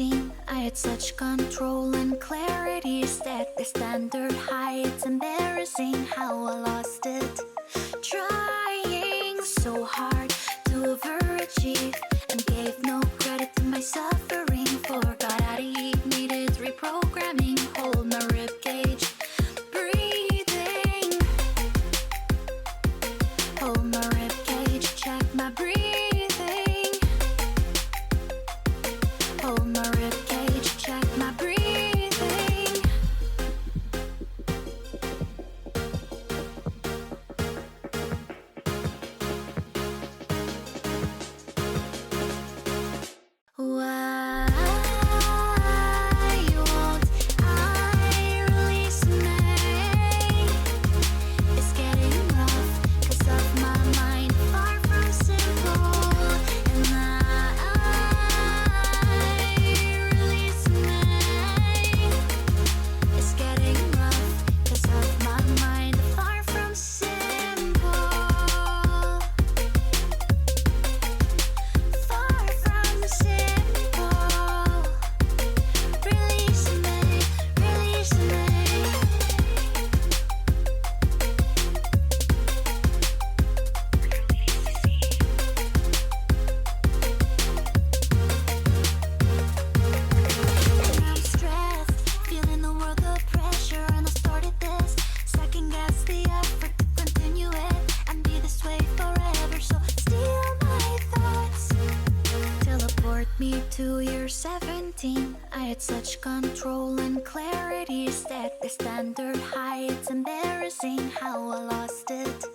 17, I had such control and clarity. Set the standard high, it's embarrassing how I lost it. Trying so hard to overachieve and gave no credit to my suffering. Forgot how to eat, needed reprogramming. Hold my rib cage, breathing. Hold my rib cage, check my breathing. Hold my rib cage, check my breathing. Why won't I release me? It's getting rough, 'cause of my mind, far from simple. And I release me. It's getting rough, 'cause of my mind, far from simple. Far from simple. Release me, release me. And I'm stressed, feeling the world of pressure. And I started this, second guess the effort to continue it and be this way forever. So steal my thoughts, teleport me to year 17. I had such control and clarity. Set the standard high, it's embarrassing how I lost it.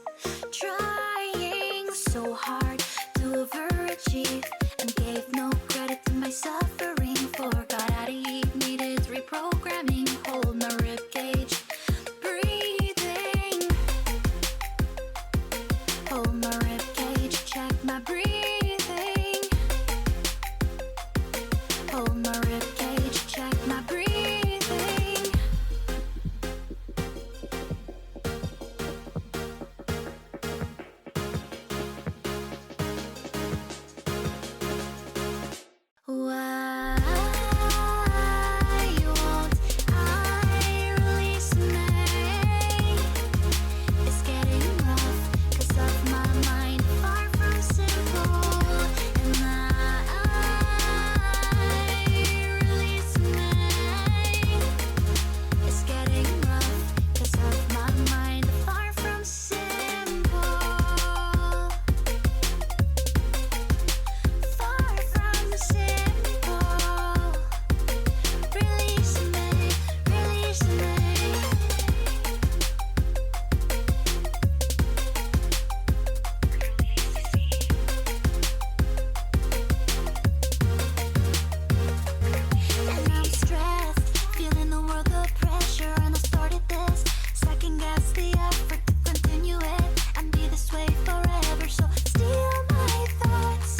Trying so hard to overachieve and gave no credit to my suffering. Forgot how to eat, needed reprogramming. Hold my rib cage, breathing. Hold my rib cage, check my breathing. Hold my rib cage, check my breathing. Why won't I release me? It's getting rough, 'cause of my mind, far from simple. And I release me. It's getting rough, 'cause of my mind, far from simple. Far from simple. Release me, release me. And I'm stressed, feeling the world of pressure. And I started this, second guess the effort to continue it and be this way forever. So steal my thoughts,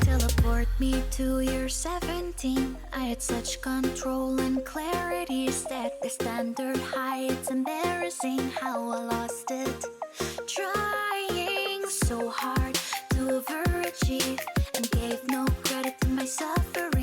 teleport me to year 17. I had such control and clarity. Set the standard high, it's embarrassing how I lost it. Trying so hard to overachieve and gave no credit to my suffering.